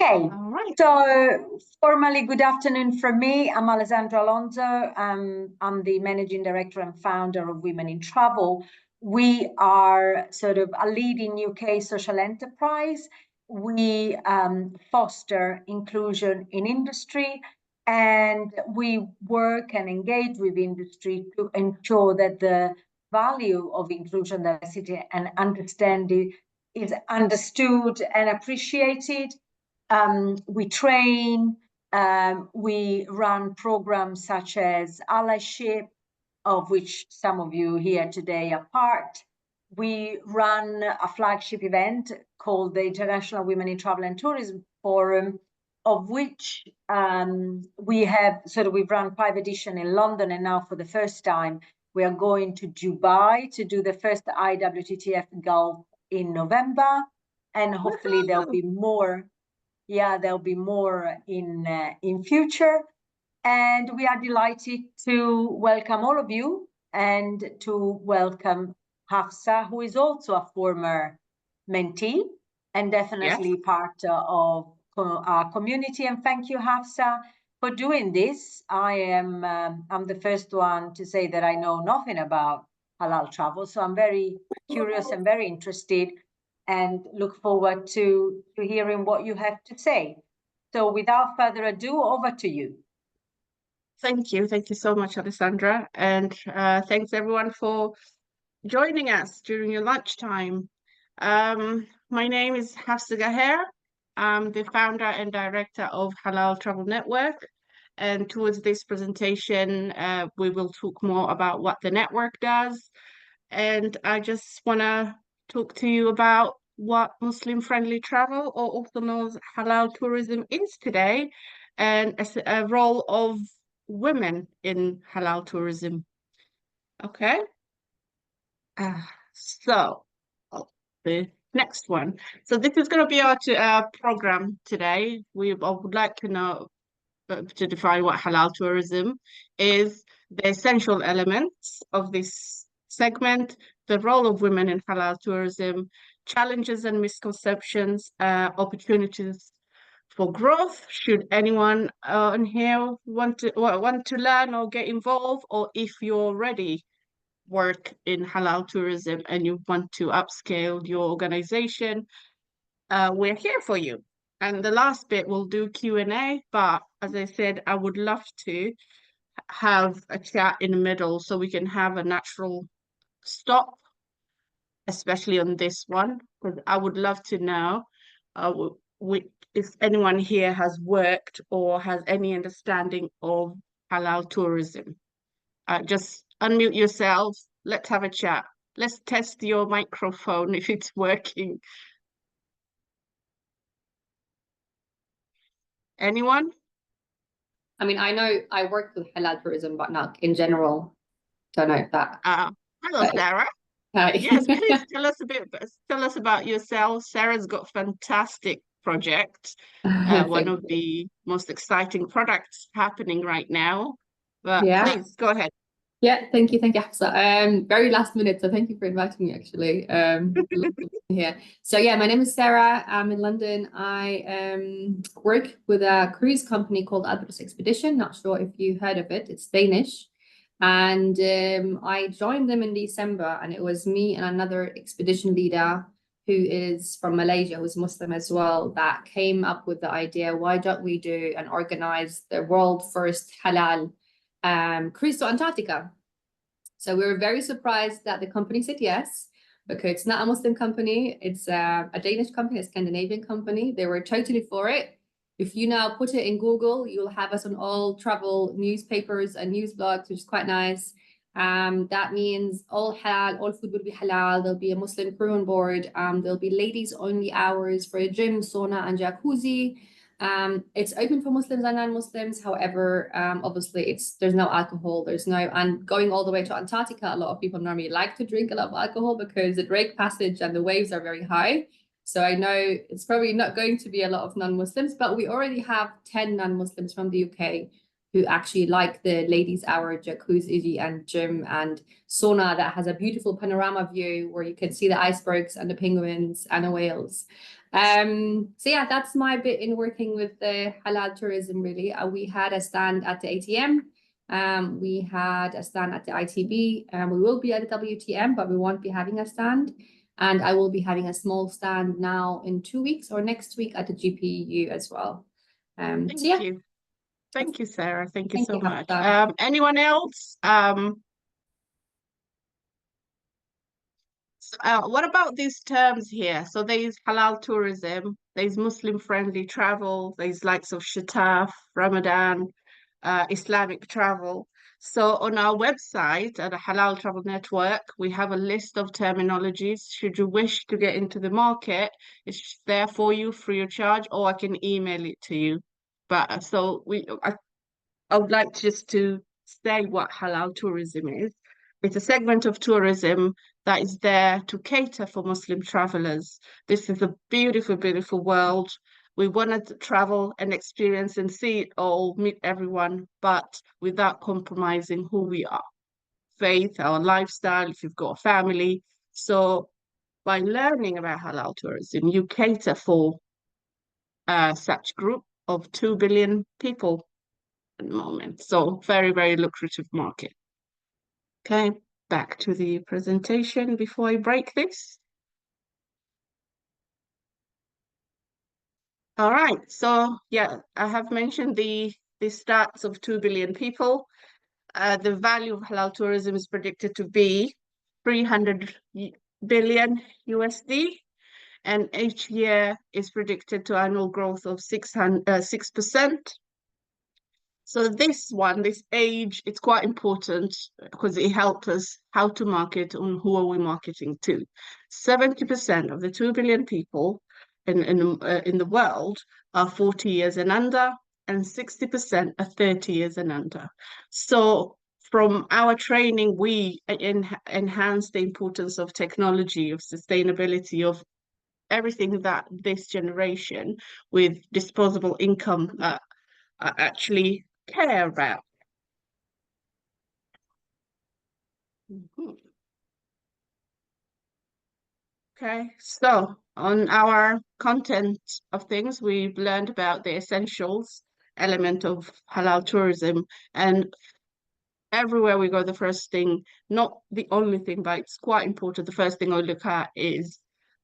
Okay, All right. so formally, good afternoon from me. I'm Alessandra Alonso. I'm the managing director and founder of Women in Travel. We are sort of a leading UK social enterprise. We foster inclusion in industry, and we work and engage with industry to ensure that the value of inclusion, diversity, and understanding is understood and appreciated. We train, we run programs such as allyship, of which some of you here today are part. We run a flagship event called the International Women in Travel and Tourism Forum, of which we've run 5 editions in London, and now for the first time we are going to Dubai to do the first IWTTF Gulf in November, and hopefully there'll be more. Yeah, there'll be more in future. And we are delighted to welcome all of you and to welcome Hafsa, who is also a former mentee and definitely part of our community. And thank you, Hafsa, for doing this. I'm the first one to say that I know nothing about halal travel, so I'm very curious and very interested, and look forward to hearing what you have to say. So without further ado, over to you. Thank you. Thank you so much, Alessandra. And thanks everyone for joining us during your lunchtime. My name is Hafsa Gaher. I'm the founder and director of Halal Travel Network. And towards this presentation, we will talk more about what the network does. And I just want to talk to you about what Muslim-friendly travel, or also known as halal tourism, is today, and as a role of women in halal tourism. Okay. So the next one. So this is going to be our program today. I would like to know to define what halal tourism is, the essential elements of this segment, the role of women in halal tourism, challenges and misconceptions, opportunities for growth. Should anyone on here want to learn or get involved, or if you already work in halal tourism and you want to upscale your organization, we're here for you. And the last bit we'll do Q&A, but as I said, I would love to have a chat in the middle so we can have a natural stop, especially on this one, because I would love to know if anyone here has worked or has any understanding of halal tourism. Just unmute yourself. Let's have a chat. Let's test your microphone if it's working. Anyone? I mean, I know I work with halal tourism, but not in general. Don't know that. Hello, Sarah. Hi. Yes, please tell us about yourself. Sarah's got a fantastic project, one of the most exciting products happening right now. But please go ahead. Yeah, thank you, Hafsa. Very last minute, so thank you for inviting me. Actually, here. So yeah, my name is Sarah. I'm in London. I work with a cruise company called Albatros Expedition. Not sure if you heard of it. It's Danish, and I joined them in December, and it was me and another expedition leader who is from Malaysia, who's Muslim as well, that came up with the idea, why don't we do and organize the world first halal cruise to Antarctica. So we were very surprised that the company said yes, because it's not a Muslim company. It's a Danish company, a Scandinavian company. They were totally for it. If you now put it in Google, you'll have us on all travel newspapers and news blogs, which is quite nice. That means all halal, all food will be halal. There'll be a Muslim crew on board. There'll be ladies only hours for a gym, sauna, and jacuzzi. It's open for Muslims and non-Muslims. However, obviously there's no alcohol, and going all the way to Antarctica, a lot of people normally like to drink a lot of alcohol because the Drake Passage and the waves are very high. So I know it's probably not going to be a lot of non-Muslims, but we already have 10 non-Muslims from the UK who actually like the ladies' hour, jacuzzi and gym and sauna that has a beautiful panorama view where you can see the icebergs and the penguins and the whales. So yeah, that's my bit in working with the Halal Tourism really. We had a stand at the ATM. We had a stand at the ITB. We will be at the WTM, but we won't be having a stand. And I will be having a small stand now in 2 weeks or next week at the GPU as well. Thank So yeah. you. Thank you, Sarah. Thank you Thank so you, much. Hafsa. Anyone else? What about these terms here? So there's halal tourism, there's Muslim friendly travel, there's likes of Shataf, Ramadan, Islamic travel. So on our website at the Halal Travel Network, we have a list of terminologies. Should you wish to get into the market, it's there for you free of charge, or I can email it to you. But I would like just to say what halal tourism is. It's a segment of tourism that is there to cater for Muslim travelers. This is a beautiful, beautiful world. We want to travel and experience and see it all, meet everyone, but without compromising who we are, faith, our lifestyle, if you've got a family. So by learning about halal tourism, you cater for such group of 2 billion people at the moment. So very, very lucrative market. Okay, back to the presentation before I break this. All right, so yeah, I have mentioned the stats of 2 billion people. The value of halal tourism is predicted to be 300 billion USD, and each year is predicted to annual growth of 6%. So this age, it's quite important because it helps us how to market and who are we marketing to. 70% of the 2 billion people in the world are 40 years and under, and 60% are 30 years and under. So from our training, we enhance the importance of technology, of sustainability, of everything that this generation with disposable income actually care about. Okay, so on our content of things, we've learned about the essentials element of halal tourism, and everywhere we go, the first thing, not the only thing, but it's quite important, the first thing I look at is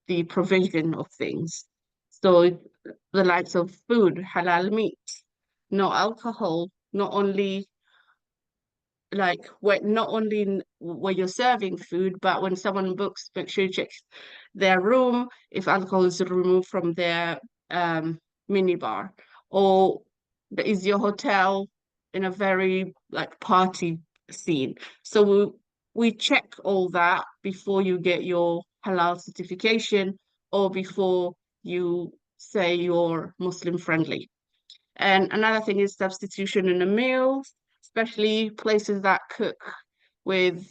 the provision of things. So the likes of food, halal meat, no alcohol, not only where you're serving food, but when someone books, make sure you check their room if alcohol is removed from their minibar, or is your hotel in a very like party scene. So we check all that before you get your halal certification or before you say you're Muslim friendly. And another thing is substitution in a meal, especially places that cook with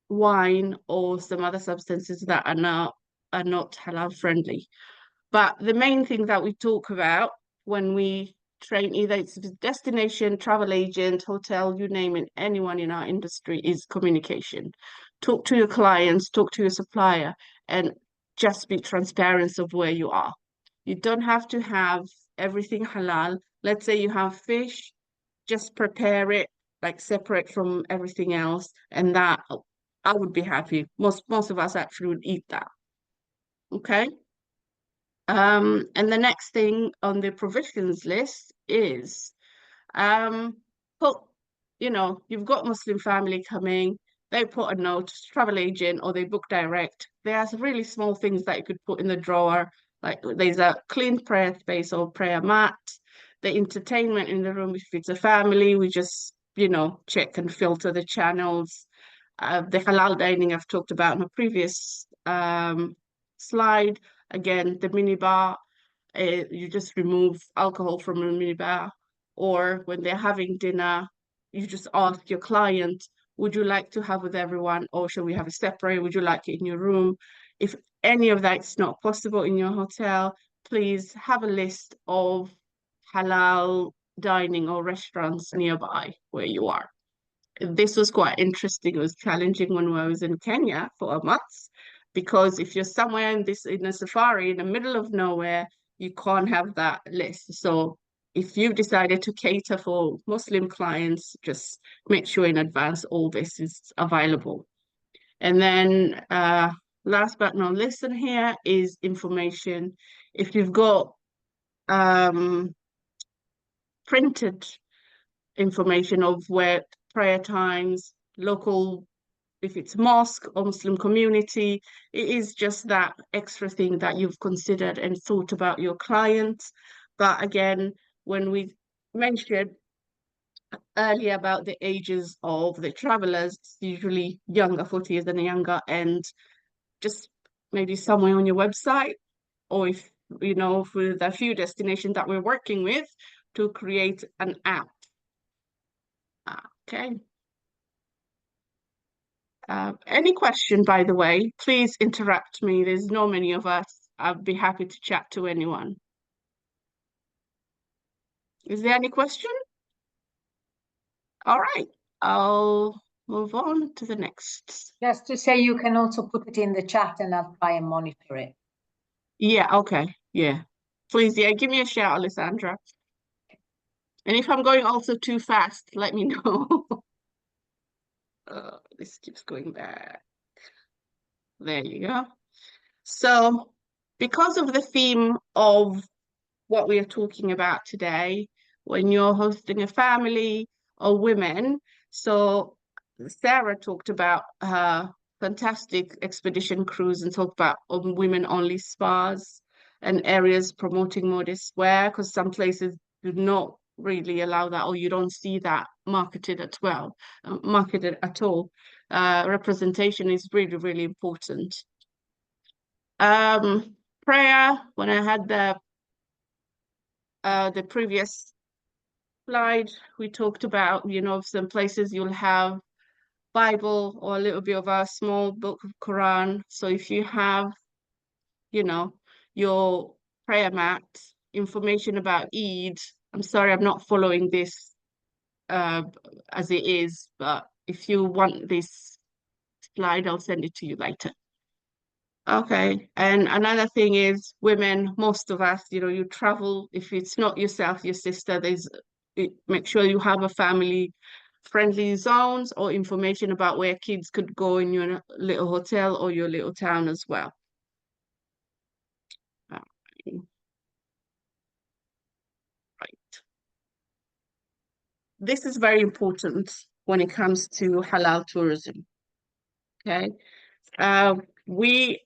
wine or some other substances that are not halal friendly. But the main thing that we talk about when we train, either it's a destination, travel agent, hotel, you name it, anyone in our industry, is communication. Talk to your clients, talk to your supplier, and just be transparent of where you are. You don't have to have everything halal. Let's say you have fish, just prepare it like separate from everything else, and that I would be happy. Most of us actually would eat that. Okay. And the next thing on the provisions list is put, you've got Muslim family coming, they put a note, travel agent, or they book direct. There's really small things that you could put in the drawer, like there's a clean prayer space or prayer mat, the entertainment in the room. If it's a family, we just, check and filter the channels. The halal dining I've talked about in a previous slide. Again, the minibar, you just remove alcohol from a minibar, or when they're having dinner, you just ask your client, would you like to have with everyone, or shall we have a separate? Would you like it in your room? If any of that's not possible in your hotel, please have a list of halal dining or restaurants nearby where you are. This was quite interesting. It was challenging when I was in Kenya for a month because if you're somewhere in a safari in the middle of nowhere, you can't have that list. So if you've decided to cater for Muslim clients, just make sure in advance all this is available. And then last but not least in here is information. If you've got printed information of where prayer times, local, if it's mosque or Muslim community, it is just that extra thing that you've considered and thought about your clients. But again, when we mentioned earlier about the ages of the travelers, it's usually younger, 40 years and younger, and just maybe somewhere on your website, or if you know, with a few destinations that we're working with, to create an app. Okay. Any question, by the way, please interrupt me. There's no many of us. I'd be happy to chat to anyone. Is there any question? All right, I'll move on to the next. Just to say, you can also put it in the chat and I'll try and monitor it. Yeah, okay, yeah. Please, yeah, give me a shout, Alessandra. And if I'm going also too fast, let me know. This keeps going back. There you go. So, because of the theme of what we are talking about today, when you're hosting a family or women, so Sarah talked about her fantastic expedition cruise and talked about women-only spas and areas promoting modest wear, because some places do not really allow that, or you don't see that marketed marketed at all. Representation is really, really important. Prayer, when I had the previous slide, we talked about, you know, some places you'll have Bible or a little bit of a small book of Quran. So if you have, you know, your prayer mat, information about Eid, I'm sorry, I'm not following this as it is, but if you want this slide, I'll send it to you later. Okay, and another thing is women, most of us, you know, you travel, if it's not yourself, your sister, make sure you have a family friendly zones or information about where kids could go in your little hotel or your little town as well. Right. This is very important when it comes to halal tourism. Okay. We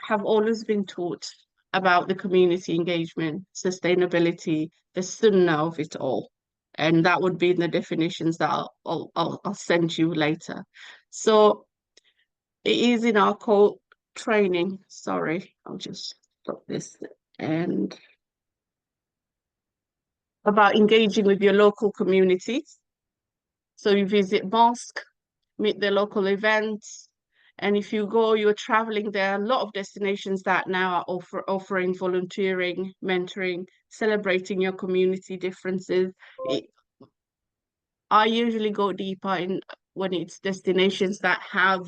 have always been taught about the community engagement, sustainability, the sunnah of it all. And that would be in the definitions that I'll send you later. So it is in our core training. Sorry, I'll just stop this. And about engaging with your local communities. So you visit mosque, meet the local events, and if you go, you're traveling, there are a lot of destinations that now are offering volunteering, mentoring, celebrating your community differences. I usually go deeper in when it's destinations that have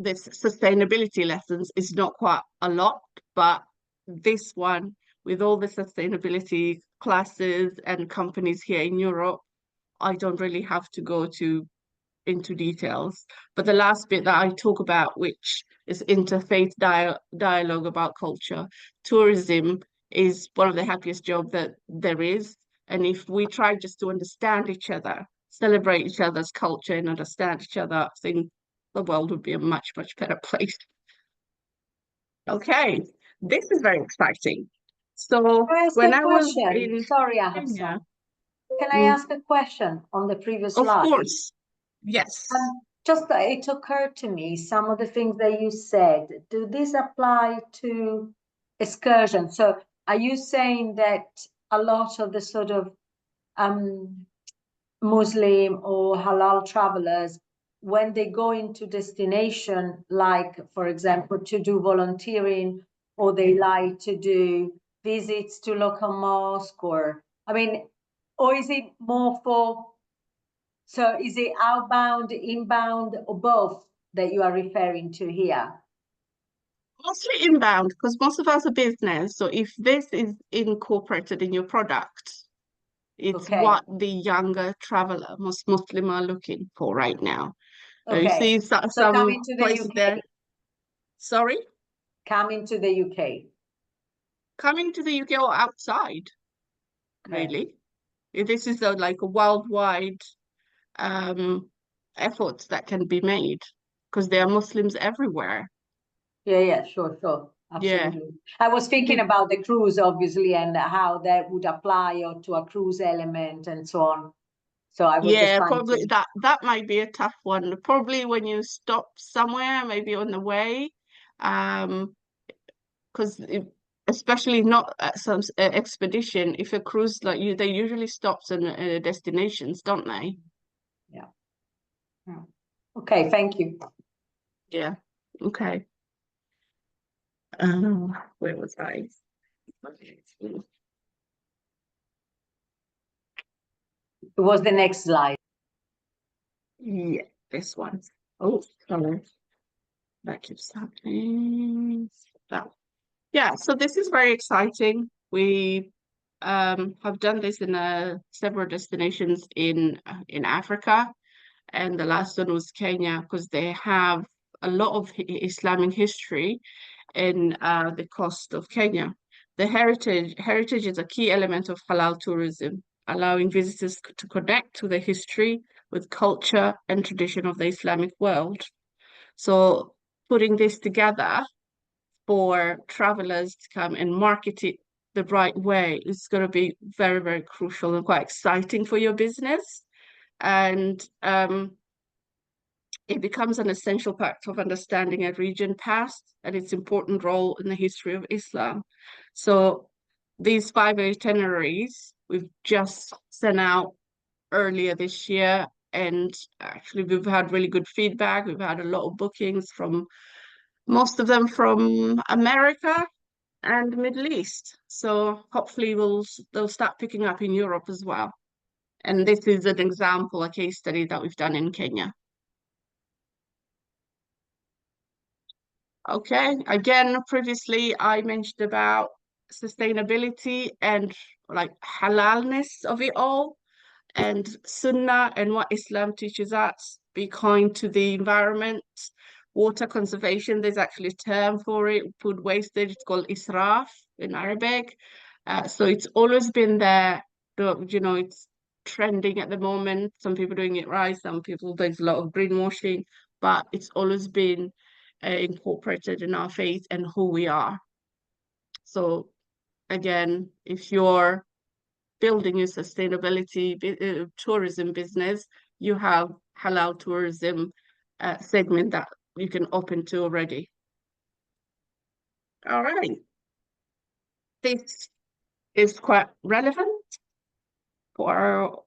this sustainability lessons. Is not quite a lot, but this one, with all the sustainability classes and companies here in Europe, I don't really have to go into details. But the last bit that I talk about, which is interfaith dialogue about culture, tourism is one of the happiest jobs that there is. And if we try just to understand each other, celebrate each other's culture and understand each other, I think the world would be a much, much better place. Okay, this is very exciting. So when I was in Sorry, Hafsa. Can I ask a question on the previous slide? Of course, yes. Just it occurred to me, some of the things that you said, do these apply to excursions? So are you saying that a lot of the sort of Muslim or halal travelers, when they go into destination, like, for example, to do volunteering, or they like to do visits to local mosque, or, I mean, or is it more for, so is it outbound, inbound, or both? that you are referring to here? Mostly inbound, because most of us are business. So if this is incorporated in your product, it's Okay. what the younger traveler, most Muslim, are looking for right now. You Okay. see So some coming to the places UK. there. Sorry? Coming to the UK. Coming to the UK or outside, Okay. really. This is like a worldwide efforts that can be made because there are Muslims everywhere. Yeah, sure. Yeah. Absolutely. I was thinking about the cruise, obviously, and how that would apply or to a cruise element and so on. So I was just Yeah, trying probably to. that might be a tough one. Probably when you stop somewhere, maybe on the way, because especially not at some expedition, if a cruise like you, they usually stops in destinations, don't they? Yeah. Okay, thank you. Yeah. Okay. Where was I? It was the next slide. Yeah, this one. Oh, sorry. That keeps happening. That. Yeah, so this is very exciting. We have done this in several destinations in Africa, and the last one was Kenya because they have a lot of Islamic history in the coast of Kenya. The heritage is a key element of halal tourism, allowing visitors to connect to the history with culture and tradition of the Islamic world. So putting this together for travelers to come and market it the right way is going to be very, very crucial and quite exciting for your business. And it becomes an essential part of understanding a region past and its important role in the history of Islam. So these 5 itineraries we've just sent out earlier this year, and actually we've had really good feedback. We've had a lot of bookings from most of them from America and Middle East. So hopefully they'll start picking up in Europe as well. And this is an example, a case study that we've done in Kenya. Okay, again, previously I mentioned about sustainability and like halalness of it all, and Sunnah and what Islam teaches us. Be kind to the environment, water conservation. There's actually a term for it, food wastage. It's called israf in Arabic. So it's always been there. You know, it's trending at the moment. Some people doing it right, some people, there's a lot of greenwashing, but it's always been incorporated in our faith and who we are. So again, if you're building your sustainability tourism business, you have halal tourism segment that you can open to already. All right. This is quite relevant for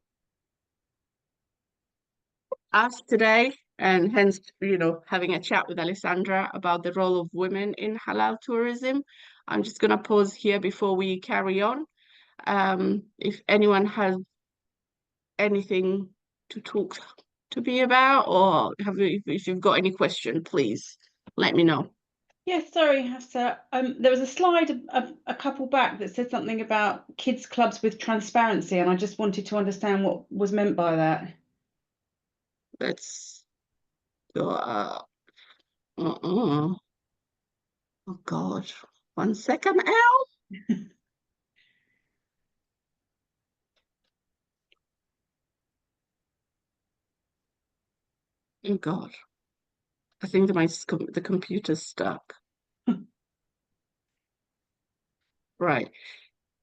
us today, and hence, you know, having a chat with Alessandra about the role of women in halal tourism. I'm just going to pause here before we carry on. If anyone has anything to talk to me about, or if you've got any question, please let me know. Yes, sorry, Hafsa. There was a slide a couple back that said something about kids' clubs with transparency, and I just wanted to understand what was meant by that. Let's go up. Oh God. 1 second, Al. Oh God. I think the computer's stuck. Right.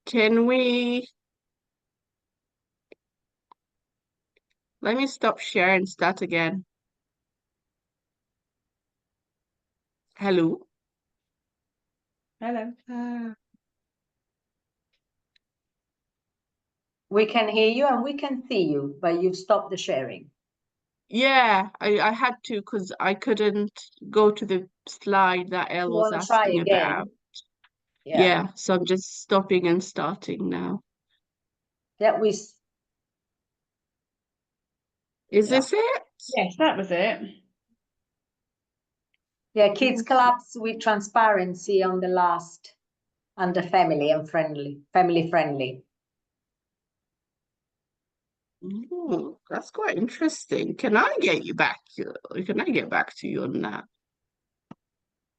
Can we... Let me stop share and start again. Hello. Hello. We can hear you and we can see you, but you've stopped the sharing. Yeah, I had to because I couldn't go to the slide that Elle You was want to try asking again? about. Yeah. Yeah, so I'm just stopping and starting now. That we. Is Yeah. this it? Yes, that was it. Yeah, kids clubs with transparency on the last, under family and family friendly. That's quite interesting. Can I get back to you on that?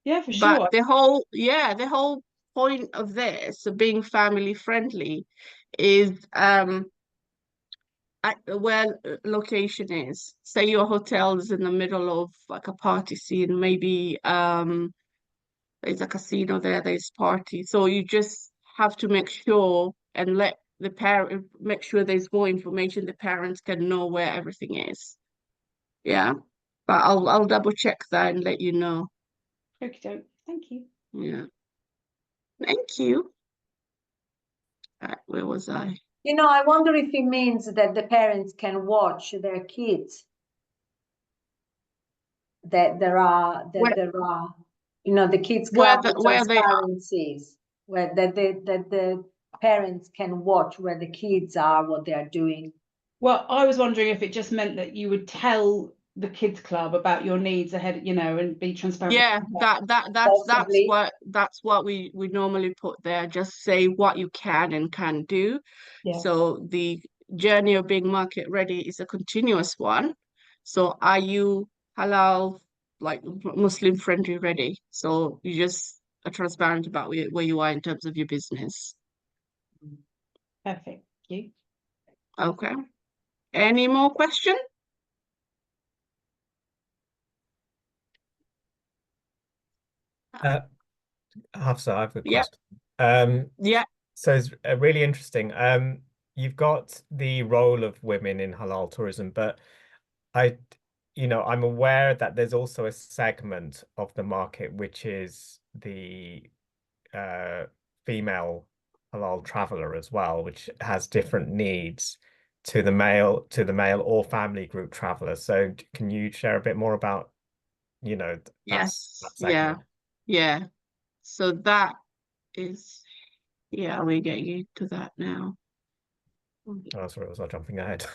Yeah, for But sure. the whole point of this, of being family friendly, is at where location is. Say your hotel is in the middle of like a party scene, maybe there's a casino there, there's party. So you just have to make sure and let the parent make sure there's more information, the parents can know where everything is. Yeah. But I'll double check that and let you know. Okie doke. Thank you. Yeah. Thank you. Where was I? You know, I wonder if it means that the parents can watch their kids. That there are, you know, the kids club with Where they are. transparencies, where that the parents can watch where the kids are, what they are doing. Well, I was wondering if it just meant that you would tell the kids club about your needs ahead, you know, and be transparent. Yeah, Possibly. that's what we normally put there. Just say what you can and can't do. Yeah. So the journey of being market ready is a continuous one. So are you halal, like Muslim friendly ready? So you just are transparent about where you are in terms of your business. Perfect. Thank you. Okay. Any more question? Hafsa, I've got a Yeah. question. Yeah. So it's really interesting. You've got the role of women in halal tourism, but I'm aware that there's also a segment of the market which is the female halal traveler as well, which has different needs to the male or family group traveler. So can you share a bit more about, that Yes. segment? Yeah. So that is, yeah, we're getting into that now. Oh, sorry, was I jumping ahead?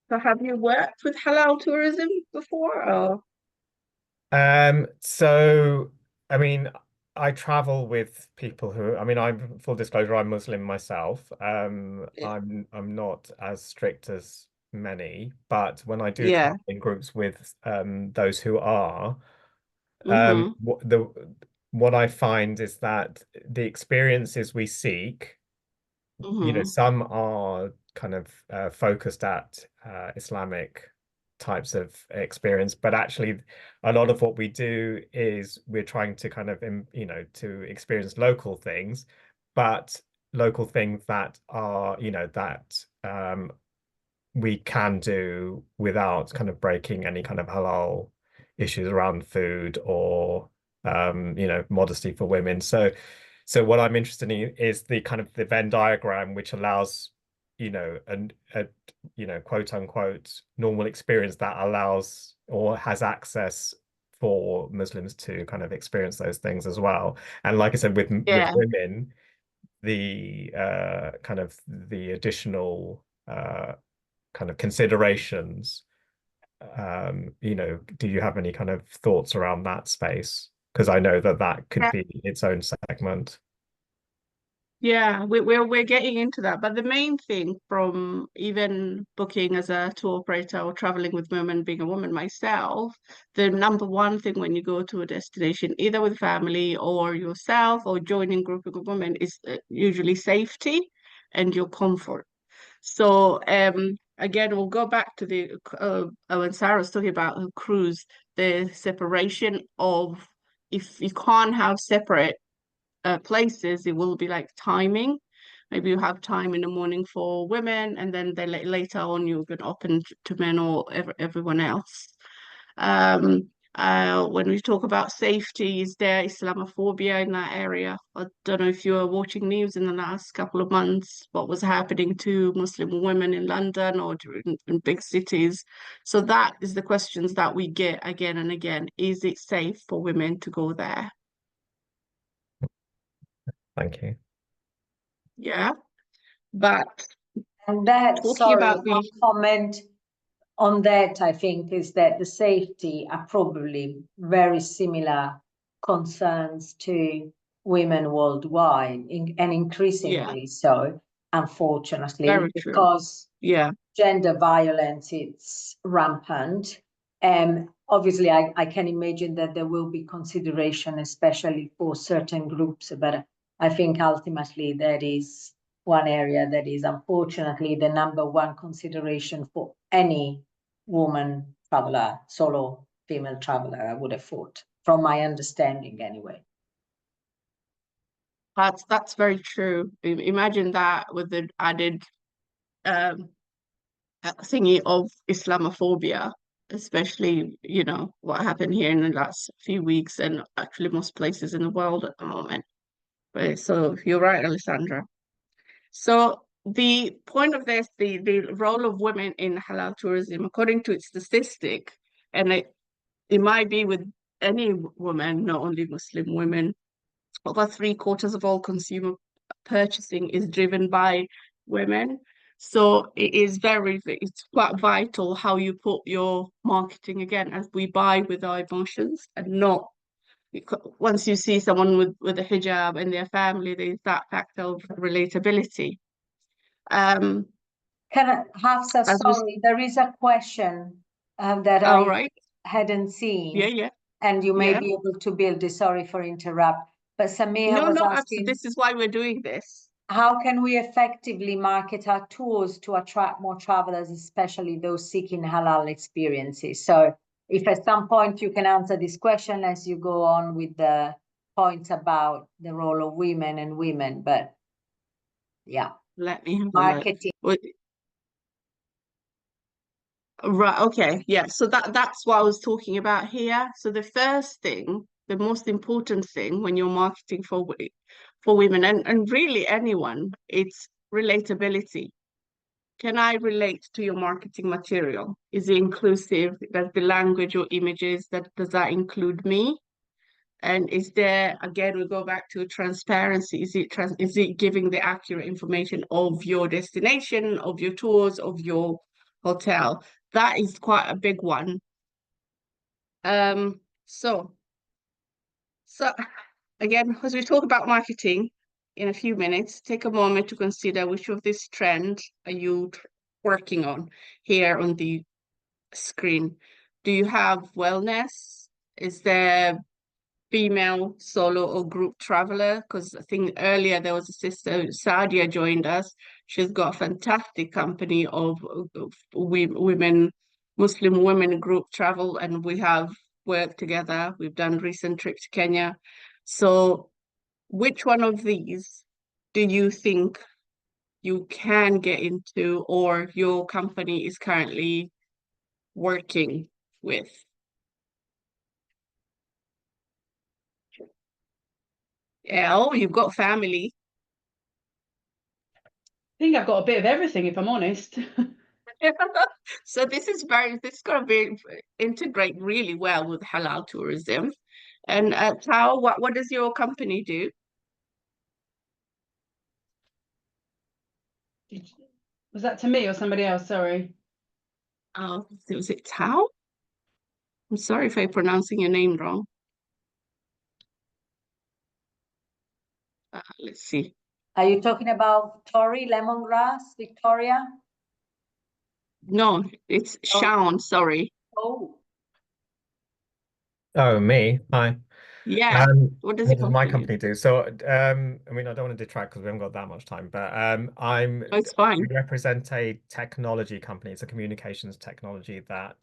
So have you worked with halal tourism before? Or? So I mean, I travel with people who, I'm full disclosure, I'm Muslim myself. Yeah. I'm not as strict as many, but when I do Yeah. travel in groups with those who are, Mm-hmm. what I find is that the experiences we seek, Mm-hmm. some are kind of focused at Islamic types of experience, but actually a lot of what we do is we're trying to kind of, to experience local things, but local things that are, that we can do without kind of breaking any kind of halal issues around food or modesty for women. So what I'm interested in is the kind of the Venn diagram which allows a quote unquote normal experience that allows or has access for Muslims to kind of experience those things as well. And like I said, with Yeah. women, the kind of the additional kind of considerations, do you have any kind of thoughts around that space? Because I know that could be its own segment. Yeah, we're getting into that. But the main thing from even booking as a tour operator or traveling with women, being a woman myself, the number one thing when you go to a destination, either with family or yourself or joining group of women, is usually safety and your comfort. So again, we'll go back to the when Sarah was talking about her cruise, the separation of, if you can't have separate places, it will be like timing. Maybe you have time in the morning for women, and then later on you're going to open to men or everyone else. When we talk about safety, is there Islamophobia in that area? I don't know if you were watching news in the last couple of months, what was happening to Muslim women in London or in big cities. So that is the questions that we get again and again. Is it safe for women to go there? Thank you. Yeah, but And that, talking sorry, about one the comment on that, I think, is that the safety are probably very similar concerns to women worldwide, and increasingly so, unfortunately, very true. because Yeah, gender violence it's rampant. And obviously, I can imagine that there will be consideration, especially for certain groups, but I think ultimately that is one area that is unfortunately the number one consideration for any woman traveler, solo female traveler, I would have thought, from my understanding anyway. that's very true. Imagine that with the added um thingy of Islamophobia, especially, you know, what happened here in the last few weeks and actually most places in the world at the moment. But so you're right, Alessandra. So the point of this, the role of women in halal tourism, according to its statistic, and it might be with any woman, not only Muslim women, over 3/4 of all consumer purchasing is driven by women. So it is it's quite vital how you put your marketing again, as we buy with our emotions and not once you see someone with a hijab and their family, there's that factor of relatability. Can I, Hafsa, As we, sorry, there is a question that all I right, hadn't seen. yeah, And you may yeah. be able to build this. Sorry for interrupt. But Samia was No, asking, this is why we're doing this. how can we effectively market our tours to attract more travelers, especially those seeking halal experiences? So if at some point you can answer this question as you go on with the points about the role of women, but yeah, Let me have a look. marketing. Right, okay, yeah. So that's what I was talking about here. So the first thing, the most important thing when you're marketing for women and really anyone, it's relatability. Can I relate to your marketing material? Is it inclusive? Does the language or images does that include me? And is there, again, we go back to transparency. Is it giving the accurate information of your destination, of your tours, of your hotel? That is quite a big one. So again, as we talk about marketing in a few minutes, take a moment to consider which of these trends are you working on here on the screen. Do you have wellness? Is there female solo or group traveler? Because I think earlier there was a sister, Sadia, joined us. She's got a fantastic company of women, Muslim women group travel, and we have worked together. We've done recent trip to Kenya. So which one of these do you think you can get into or your company is currently working with? Yeah, oh, you've got family. I think I've got a bit of everything, if I'm honest. So this is going to be integrate really well with halal tourism. And Tao, what does your company do? Was that to me or somebody else? Sorry. Oh, was it Tao? I'm sorry if I'm pronouncing your name wrong. Let's see. Are you talking about Tori Lemongrass, Victoria? No, it's Shaun, sorry. Oh, Oh, me. Hi. Yeah. What does What your does my company do? company do? So, I mean, I don't want to detract because we haven't got that much time, but Oh, it's fine. we represent a technology company. It's a communications technology that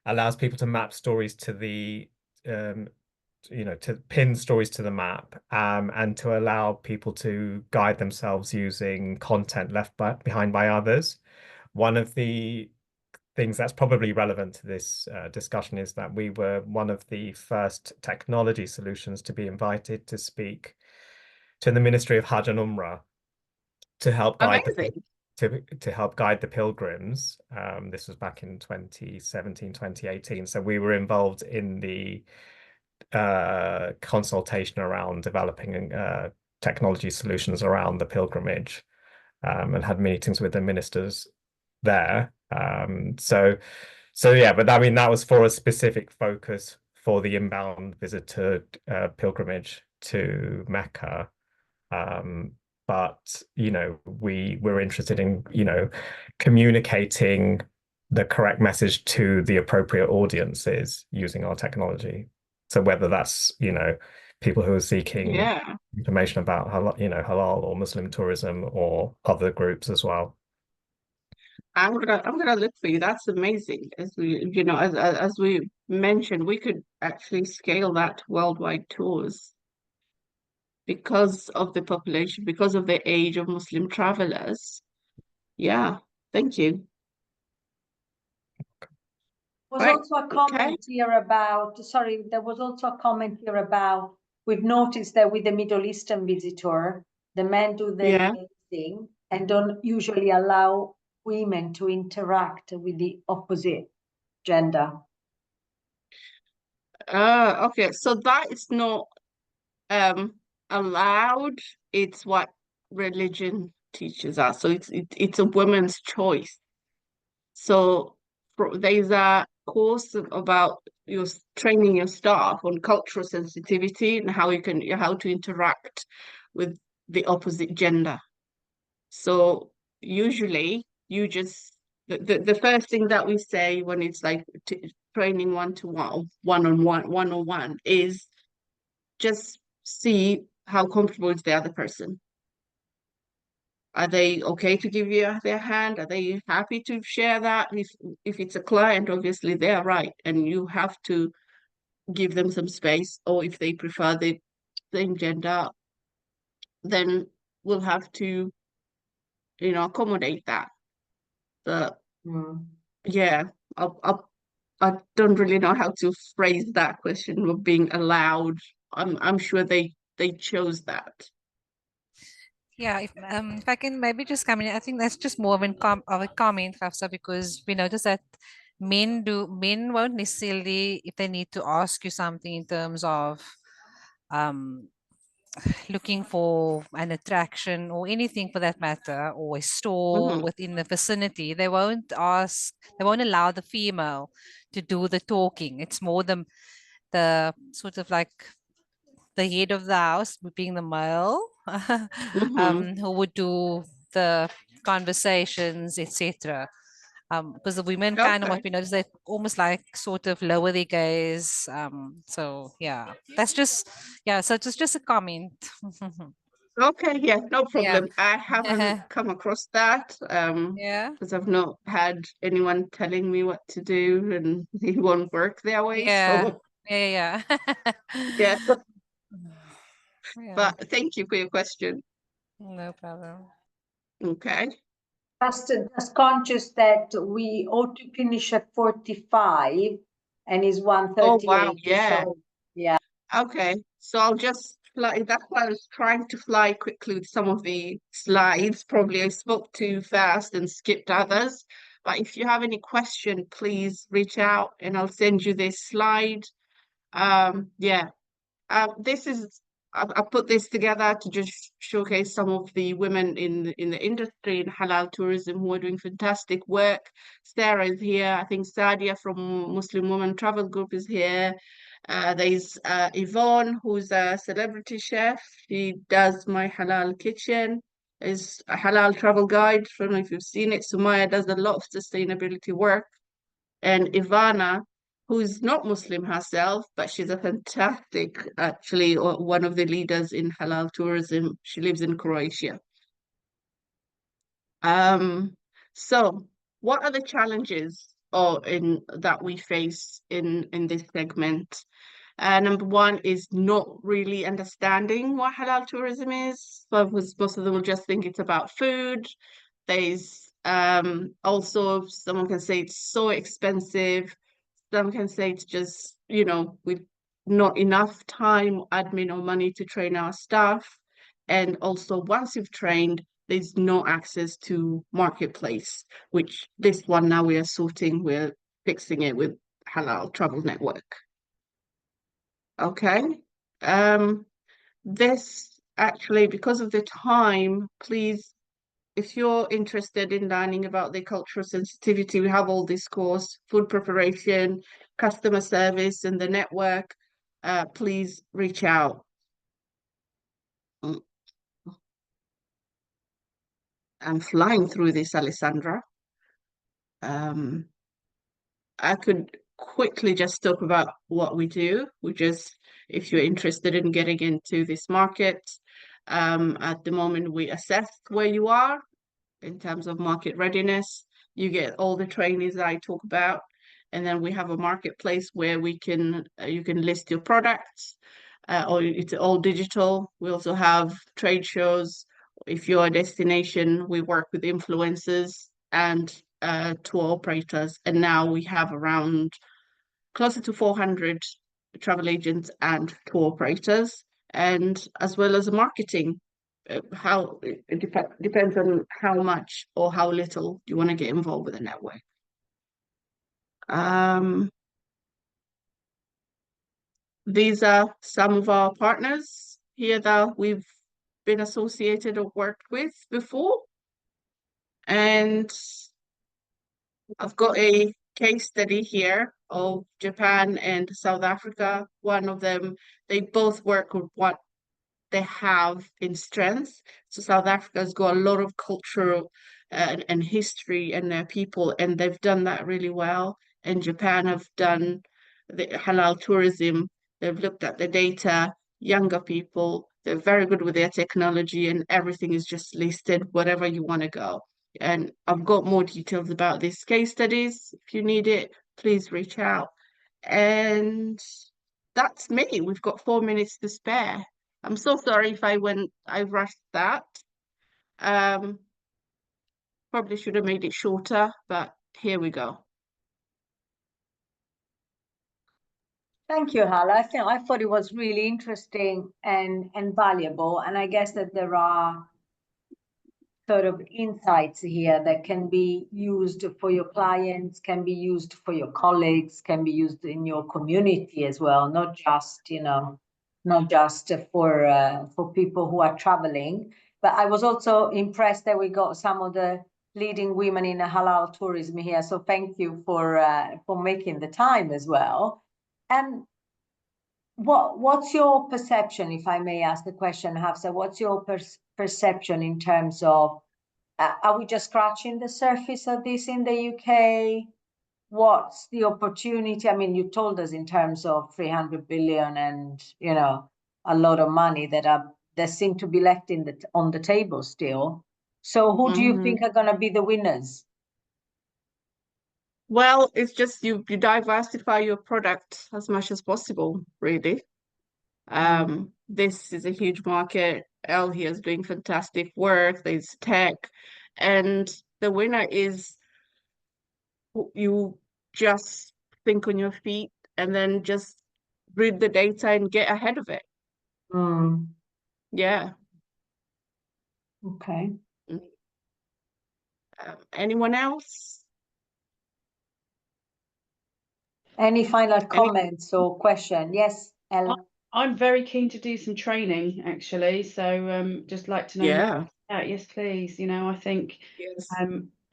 allows people to map stories to the, to pin stories to the map, and to allow people to guide themselves using content left behind by others. One of the things that's probably relevant to this discussion is that we were one of the first technology solutions to be invited to speak to the Ministry of Hajj and Umrah to help guide Amazing. to help guide the pilgrims. This was back in 2017, 2018. So we were involved in the consultation around developing technology solutions around the pilgrimage, and had meetings with the ministers there. So yeah, but I mean that was for a specific focus for the inbound visitor pilgrimage to Mecca. But we were interested in communicating the correct message to the appropriate audiences using our technology. So whether that's people who are seeking Yeah. information about halal or Muslim tourism, or other groups as well. I'm gonna look for you. That's amazing. As we, as we mentioned, we could actually scale that to worldwide tours because of the population, because of the age of Muslim travelers. Yeah, thank you. Was Right, also a okay. comment here about, sorry, there was also a comment here about, we've noticed that with the Middle Eastern visitor, the men do the Yeah. liaising and don't usually allow women to interact with the opposite gender. Okay, so that is not allowed. It's what religion teaches us. So it's a woman's choice. So there's a course about your training your staff on cultural sensitivity and how to interact with the opposite gender. So usually you just the first thing that we say when it's like training one-on-one is just see how comfortable is the other person. Are they okay to give you their hand? Are they happy to share that? If it's a client, obviously they're right, and you have to give them some space. Or if they prefer the same gender, then we'll have to, accommodate that. But yeah, I don't really know how to phrase that question of being allowed. I'm sure they chose that. Yeah, if I can maybe just come in, I think that's just more of a comment, Hafsa, because we notice that men won't necessarily, if they need to ask you something in terms of looking for an attraction or anything for that matter, or a store Mhm. within the vicinity, they won't allow the female to do the talking. It's more the sort of like the head of the house, being the male, Mhm. who would do the conversations, etc. Because the women kind of, what Okay. we notice, they almost like sort of lower their gaze. So yeah, that's just, yeah. So it's just a comment. Okay, yeah, no Yeah. problem. I haven't come across that, Yeah. because I've not had anyone telling me what to do, and it won't work their way. Yeah. So Yeah. yeah, Yeah. but thank you for your question. No problem. Okay. Just conscious that we ought to finish at 45 and is Oh wow, 1:38. yeah. So yeah. Okay, so I'll just fly. That's why I was trying to fly quickly with some of the slides. Probably I spoke too fast and skipped others. But if you have any question, please reach out and I'll send you this slide. Yeah, this is I put this together to just showcase some of the women in the industry in halal tourism who are doing fantastic work. Sarah is here. I think Sadia from Muslim Women Travel Group is here. There's Yvonne, who's a celebrity chef. She does My Halal Kitchen. Is a halal travel guide. I don't know if you've seen it. Sumaya does a lot of sustainability work. And Ivana, who's not Muslim herself, but she's a fantastic, actually, one of the leaders in halal tourism. She lives in Croatia. So what are the challenges that we face in this segment? Number one is not really understanding what halal tourism is. So most of them will just think it's about food. There's also someone can say it's so expensive. Some can say it's just, with not enough time, admin, or money to train our staff. And also, once you've trained, there's no access to marketplace, which this one now we're fixing it with Halal Travel Network. Okay. This actually, because of the time, please, if you're interested in learning about the cultural sensitivity, we have all this course, food preparation, customer service, and the network. Please reach out. I'm flying through this, Alessandra. I could quickly just talk about what we do. If you're interested in getting into this market, at the moment we assess where you are in terms of market readiness. You get all the trainings that I talk about, and then we have a marketplace where you can list your products, or it's all digital. We also have trade shows. If you're a destination, we work with influencers and tour operators, and now we have around closer to 400 travel agents and tour operators, and as well as marketing. How it depends on how much or how little you want to get involved with the network. These are some of our partners here that we've been associated or worked with before. And I've got a case study here of Japan and South Africa. One of them, they both work with what they have in strength. So South Africa's got a lot of cultural and history and their people, and they've done that really well. And Japan have done the halal tourism. They've looked at the data, younger people. They're very good with their technology, and everything is just listed wherever you want to go. And I've got more details about these case studies. If you need it, please reach out. And that's me. We've got 4 minutes to spare. I'm so sorry if I rushed that. Probably should have made it shorter, but here we go. Thank you, Hala. I thought it was really interesting and valuable, and I guess that there are sort of insights here that can be used for your clients, can be used for your colleagues, can be used in your community as well, not just for people who are traveling. But I was also impressed that we got some of the leading women in halal tourism here. So thank you for making the time as well. And what's your perception, if I may ask the question, Hafsa? What's your perception in terms of are we just scratching the surface of this in the UK? What's the opportunity? I mean, you told us in terms of 300 billion and a lot of money that seem to be left on the table still. So who do you think are going to be the winners? Well, it's just you diversify your product as much as possible, really. This is a huge market. Elle here is doing fantastic work. There's tech, and the winner is you just think on your feet and then just read the data and get ahead of it. Yeah. Okay. Anyone else? Any final comments or question? Yes, Elle. I'm very keen to do some training, actually. So just like to know more. Yes, please. I think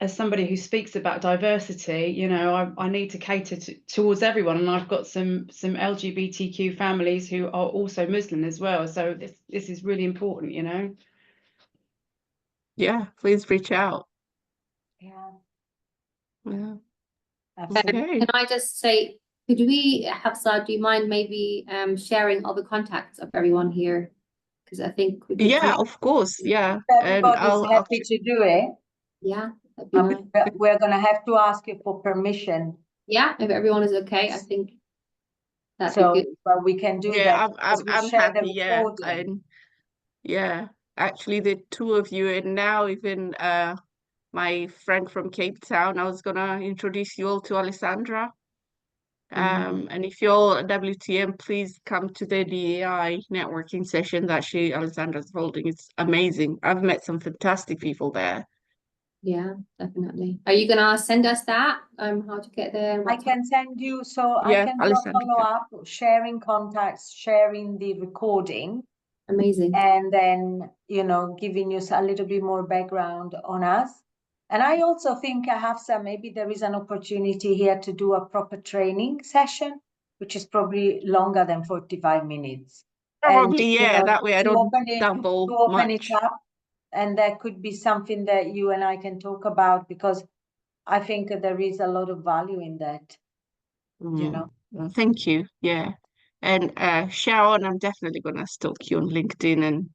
as somebody who speaks about diversity, I need to cater towards everyone, and I've got some LGBTQ families who are also Muslim as well. So this is really important, Yeah, please reach out. Yeah. Okay. Can I just say, could we, Hafsa, do you mind maybe sharing all the contacts of everyone here? Because I think we could of course. Yeah. Everybody's happy to do it. Yeah. We're going to have to ask you for permission. Yeah, if everyone is okay, I think that'd be good. But we can do that. I'm happy. Yeah. Actually, the two of you, and now even my friend from Cape Town, I was gonna introduce you all to Alessandra. And if you're a WTM, please come to the DEI networking session that Alessandra's holding. It's amazing. I've met some fantastic people there. Yeah, definitely. Are you gonna send us that? How to get there? I can send you, so I can follow up, sharing contacts, sharing the recording. Amazing. And then, you know, giving you a little bit more background on us. And I also think, Hafsa, maybe there is an opportunity here to do a proper training session, which is probably longer than 45 minutes. Probably, And, yeah, that way I don't stumble to open much. it up, and that could be something that you and I can talk about, because I think there is a lot of value in that, you know. Well, thank you. Yeah. And Sharon, I'm definitely gonna stalk you on LinkedIn and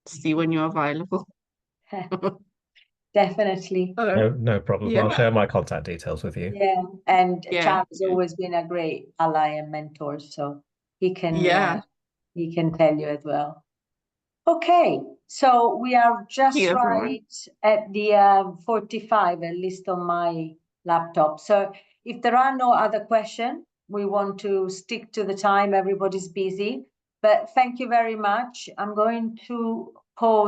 see when you're available. Definitely. No problem. Yeah. I'll share my contact details with you. Yeah, and Yeah. Chad has always been a great ally and mentor, so he can tell you as well. Okay, so we are just Yeah, right at the 45, at least on my laptop. So if there are no other questions, we want to stick to the time. Everybody's busy, but thank you very much. I'm going to pause.